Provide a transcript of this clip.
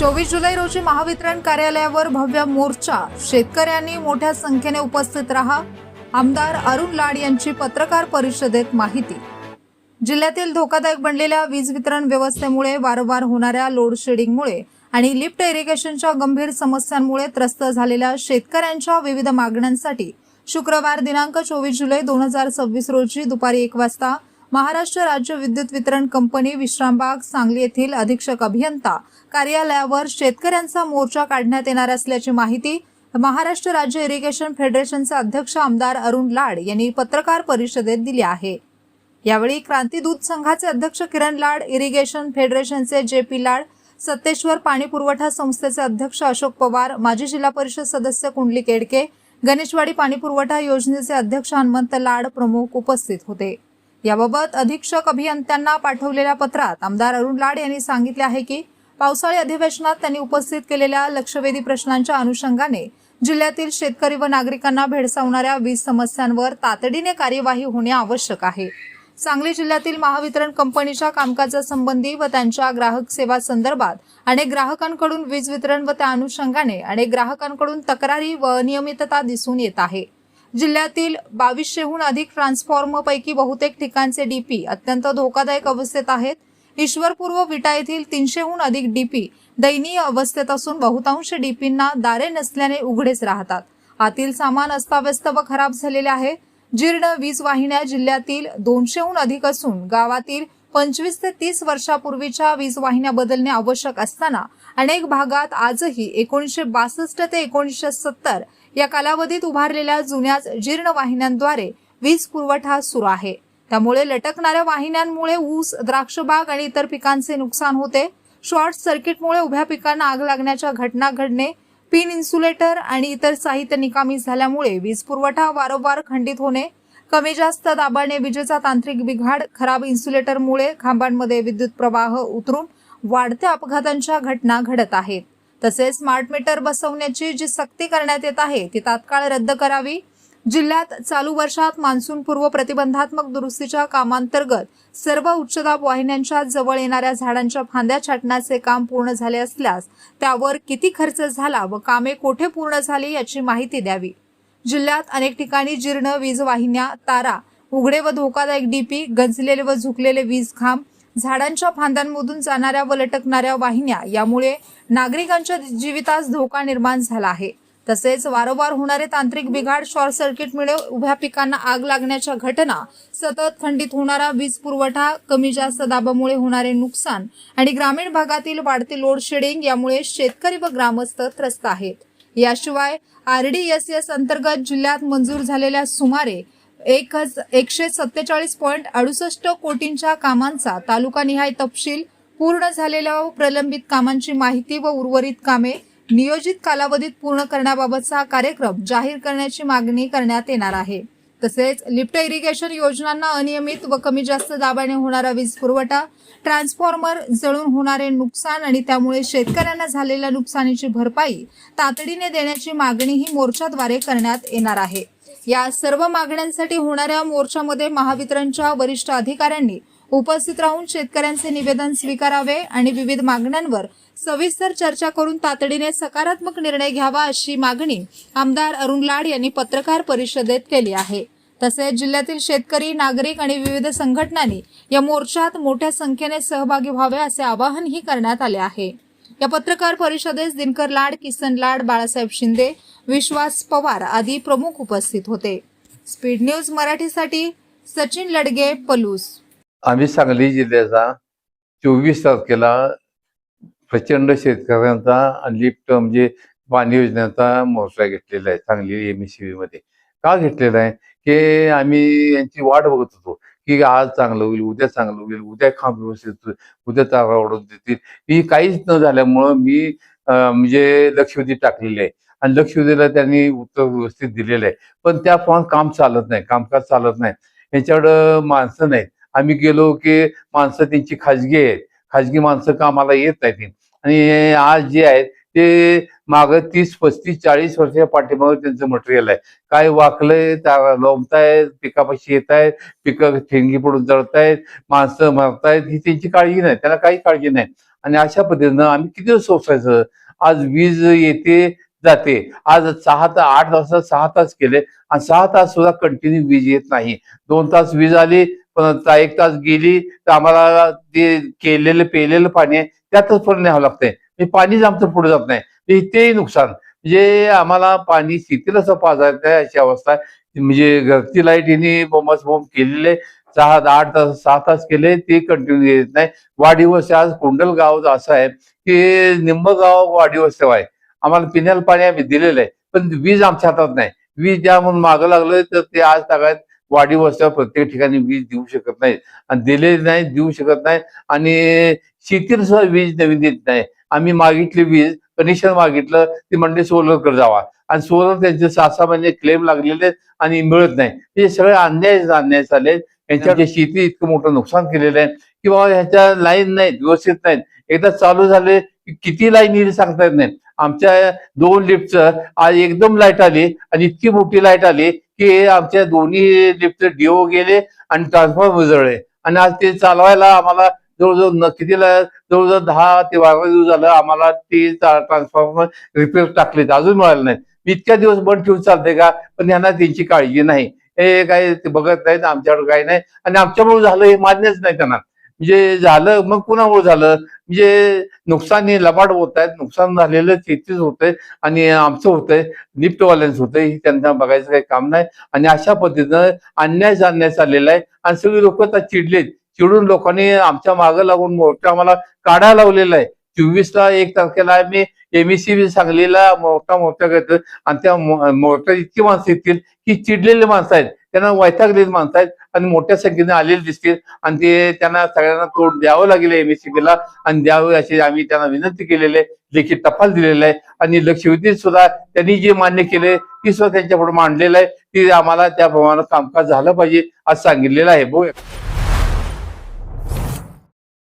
24 जुलै रोजी महावितरण कार्यालयावर भव्य मोर्चा, शेतकऱ्यांनी मोठ्या संख्येने उपस्थित राहा. आमदार अरुण लाड यांची पत्रकार परिषदेत माहिती. जिल्ह्यातील धोकादायक बनलेल्या वीज वितरण व्यवस्थेमुळे वारंवार होणाऱ्या लोड शेडिंगमुळे आणि लिफ्ट इरिगेशनच्या गंभीर समस्यांमुळे त्रस्त झालेल्या शेतकऱ्यांच्या विविध मागण्यांसाठी शुक्रवार दिनांक 24 जुलै 2026 रोजी दुपारी 1 वाजता महाराष्ट्र राज्य विद्युत वितरण कंपनी विश्रामबाग सांगली येथील अधीक्षक अभियंता कार्यालयावर शेतकऱ्यांचा मोर्चा काढण्यात येणार असल्याची माहिती महाराष्ट्र राज्य इरिगेशन फेडरेशनचे अध्यक्ष आमदार अरुण लाड यांनी पत्रकार परिषदेत दिली आहे. यावेळी क्रांती दूध संघाचे अध्यक्ष किरण लाड, इरिगेशन फेडरेशनचे जे.पी. लाड, सत्तेश्वर पाणी पुरवठा संस्थेचे अध्यक्ष अशोक पवार, माजी जिल्हा परिषद सदस्य कुंडली केडके, गणेशवाडी पाणी पुरवठा योजनेचे अध्यक्ष हनुमंत लाड प्रमुख उपस्थित होते. याबाबत अधीक्षक अभियंत्यांना पाठवलेल्या पत्रात आमदार अरुण लाड यांनी सांगितले आहे की पावसाळी अधिवेशनात त्यांनी उपस्थित केलेल्या लक्षवेधी प्रश्नांच्या अनुषंगाने जिल्ह्यातील शेतकरी व नागरिकांना भेडसावणाऱ्या वीज समस्यांवर तातडीने कार्यवाही होणे आवश्यक आहे. सांगली जिल्ह्यातील महावितरण कंपनीच्या कामकाजासंबंधी व त्यांच्या ग्राहक सेवा संदर्भात अनेक ग्राहकांकडून वीज वितरण व त्या अनुषंगाने अनेक ग्राहकांकडून तक्रारी व अनियमितता दिसून येत आहे. जिल्ह्यातील 2200हून अधिक ट्रान्सफॉर्मरपैकी बहुतेक ठिकाणचे डीपी अत्यंत धोकादायक अवस्थेत आहेत. ईश्वरपूर व विटा येथील 300हून अधिक डीपी दयनीय अवस्थेत असून बहुतांश डीपींना दारे नसल्याने उघडेच राहतात. आतील सामान अस्ताव्यस्त व खराब झालेले आहे. जीर्ण वीज वाहिन्या जिल्ह्यातील 200हून अधिक असून गावातील 25 ते 30 वर्षापूर्वीच्या वीज वाहिन्या बदलणे आवश्यक असताना अनेक भागात आजही 1962 ते 1970 या कालावधीत उभारलेल्या जुन्याच जीर्ण वाहिन्यांद्वारे वीज पुरवठा सुरू आहे. त्यामुळे लटकणाऱ्या वाहिन्यांमुळे ऊस, द्राक्षबाग आणि इतर पिकांचे नुकसान होते. शॉर्ट सर्किटमुळे उभ्या पिकांना आग लागण्याच्या घटना घडणे, पिन इन्सुलेटर आणि इतर साहित्य निकामी झाल्यामुळे वीज पुरवठा वारंवार खंडित होणे, कमी जास्त दाबाने विजेचा तांत्रिक बिघाड, खराब इन्सुलेटरमुळे खांबांमध्ये विद्युत प्रवाह उतरून वाढत्या अपघातांच्या घटना घडत आहेत. तसेच स्मार्ट मीटर बसवण्याची जी सक्ती करण्यात येत आहे ती तात्काळ रद्द करावी. जिल्ह्यात चालू वर्षात मान्सूनपूर्व प्रतिबंधात्मक दुरुस्तीच्या कामांतर्गत सर्व उच्चदाब वाहिन्यांच्या जवळ येणाऱ्या झाडांच्या फांद्या छाटण्याचे काम पूर्ण झाले असल्यास त्यावर किती खर्च झाला व कामे कोठे पूर्ण झाली याची माहिती द्यावी. जिल्ह्यात अनेक ठिकाणी जीर्ण वीज वाहिन्या, तारा, उघडे व धोकादायक डीपी, गंजलेले व झुकलेले वीज खांब, झाडांच्या फांद्यांमधून जाणाऱ्या व लटकणाऱ्या वाहिन्या यामुळे नागरिकांच्या जीवितास धोका निर्माण झाला आहे. तसेच वारंवार होणारे तांत्रिक बिघाड, शॉर्ट सर्किटमुळे उभ्या पिकांना आग लागण्याच्या घटना, सतत खंडित होणारा वीज पुरवठा, कमी जास्त दाबामुळे होणारे नुकसान आणि ग्रामीण भागातील वाढते लोड शेडिंग यामुळे शेतकरी व ग्रामस्थ त्रस्त आहेत. याशिवाय RDSS अंतर्गत जिल्ह्यात मंजूर झालेल्या सुमारे 147.68 कोटींच्या कामांचा तालुकानिहाय तपशील, पूर्ण झालेल्या व प्रलंबित कामांची माहिती व उर्वरित कामे नियोजित कालावधीत पूर्ण करण्याबाबतचा कार्यक्रम जाहीर करण्याची मागणी करण्यात येणार आहे. तसेच लिफ्ट इरिगेशन योजनांना अनियमित व कमी जास्त दाबाने होणारा वीज पुरवठा, ट्रान्सफॉर्मर जळून होणारे नुकसान आणि त्यामुळे शेतकऱ्यांना झालेल्या नुकसानीची भरपाई तातडीने देण्याची मागणीही मोर्चाद्वारे करण्यात येणार आहे. या सर्व मागण्यांसाठी होणाऱ्या मोर्चामध्ये महावितरणच्या वरिष्ठ अधिकाऱ्यांनी उपस्थित राहून शेतकऱ्यांचे निवेदन स्वीकारावे आणि विविध मागण्यांवर सविस्तर चर्चा करून तातडीने सकारात्मक निर्णय घ्यावा अशी मागणी आमदार अरुण लाड यांनी पत्रकार परिषदेत केली आहे. तसेच जिल्ह्यातील शेतकरी, नागरिक आणि विविध संघटनांनी या मोर्चात मोठ्या संख्येने सहभागी व्हावे असे आवाहनही करण्यात आले आहे. या पत्रकार परिषदेस दिनकर लाड, किसन लाड, बाळासाहेब शिंदे, विश्वास पवार आदी प्रमुख उपस्थित होते. स्पीड न्यूज मराठीसाठी सचिन लडगे, पलूस. आम्ही सांगली जिल्ह्याचा 24 तारखेला प्रचंड शेतकऱ्यांचा लिफ्ट म्हणजे पाणी योजनेचा मोर्चा घेतलेला आहे सांगली MSCB मध्ये. का घेतलेला आहे की आम्ही यांची वाट बघत होतो की आज चांगलं होईल, उद्या चांगलं होईल, उद्या खांब व्यवस्थित, उद्या तारा ओढून देतील. ही काहीच न झाल्यामुळं मी म्हणजे लक्षवेधी टाकलेली आहे आणि लक्षवेधीला त्यांनी उत्तर व्यवस्थित दिलेलं आहे. पण त्या काम चालत नाही, कामकाज चालत नाही. यांच्याकडं माणसं नाहीत. आम्ही गेलो की माणसं त्यांची खाजगी आहेत, खाजगी माणसं कामाला येत नाहीत आणि आज जे आहेत ते मागं 30, 35, 40 वर्षाच्या पाठीमागे त्यांचं मटेरियल आहे. काय वाकलंय, लोंबतायत, पिकापाशी येत आहेत, पिकं ठेंगी पडून जळतायत, माणसं मरतायत, ही त्यांची काळजी नाही, त्यांना काही काळजी नाही. आणि अशा पद्धतीनं आम्ही किती दिवस सोसायचं. आज वीज येते जाते. आज 8 तासात 6 तास केले आणि 6 तास सुद्धा कंटिन्यू वीज येत नाही. 2 तास वीज आली, पण 1 तास गेली तर आम्हाला ते केलेलं पेलेलं पाणी आहे त्यातच पण न्यावं लागतंय. हे पाणीच आमचं पुढे जात नाही. तेही नुकसान. म्हणजे आम्हाला पाणी शेतीला पाजायचं आहे अशी अवस्था आहे. म्हणजे घरची लाईट हिने बोंबाच केलेले 8 तास 6 तास केले ते कंटिन्यू येत नाही. वाढीवस्ती आज कोंडल गाव असं आहे की निम्म गाव वाढीवस्ती आहे. आम्हाला पिण्याला पाणी आम्ही दिलेलं आहे, पण वीज आमच्या हातात नाही. वीज द्या म्हणून मागं लागलोय तर ते आज तागायत वाढी वस्त्यावर प्रत्येक ठिकाणी वीज देऊ शकत नाही आणि दिले नाही, देऊ शकत नाही. आणि शेतीला सुद्धा वीज नवीन देत नाही. आम्ही मागितली वीज, कनेक्शन मागितलं, ती म्हणजे सोलरकडे जावा आणि सोलर त्यांचे 6-6 महिने क्लेम लागलेले आणि मिळत नाही. हे सगळे अन्याय चालले. यांच्या शेती इतकं मोठं नुकसान केलेलं आहे की बाबा ह्याच्या लाईन नाहीत, व्यवस्थित नाहीत. एकदा चालू झाले की किती लाईन येईल सांगता येत नाही. आमच्या 2 लिफ्टचं आज एकदम लाईट आली आणि इतकी मोठी लाईट आली की आमच्या दोन्ही लिफ्टचे डिओ गेले आणि ट्रान्सफॉर्मर जळले. आणि आज ते चालवायला आम्हाला जवळजवळ जवळजवळ 10 ते 12 दिवस झालं आम्हाला ते ट्रान्सफॉर्मर रिपेअर टाकलेत, अजून मिळालं नाही. इतक्या दिवस बंद ठेवून चालते का? पण यांना त्यांची काळजी नाही. हे काही ते बघत नाहीत, आमच्याकडे काही नाही. आणि आमच्यामुळे झालं हे मान्यच नाही त्यांना. म्हणजे झालं मग कुणामुळे झालं, म्हणजे नुकसान हे लबाड होत आहेत. नुकसान झालेलं शेतीच होतंय आणि आमचं होतंय, लिफ्टवाल्यांचं होतंय. ही त्यांना बघायचं काही काम नाही. आणि अशा पद्धतीनं अन्याय चाललेला आहे आणि सगळी लोक आता चिडलेत. चिडून लोकांनी आमच्या मागं लागून मोर्चा आम्हाला काढायला लावलेला आहे. 24ला 1 तारखेला आम्ही MEC सांगलीला मोर्चा घेतो आणि त्या मोर्चात इतकी माणसं येतील की चिडलेली माणसं आहेत, त्यांना वैतागलेली माणसं आहेत आणि मोठ्या संख्येने आलेले दिसतील. आणि ते त्यांना सगळ्यांना तोंड द्यावं लागेल MECला आणि द्यावं अशी आम्ही त्यांना विनंती केलेली आहे. लेखी टपाल दिलेला आहे आणि लक्षवेधीत सुद्धा त्यांनी जे मान्य केले ती सुद्धा त्यांच्या पुढे मांडलेलं आहे. ती आम्हाला त्याप्रमाणे कामकाज झालं पाहिजे असं सांगितलेलं आहे.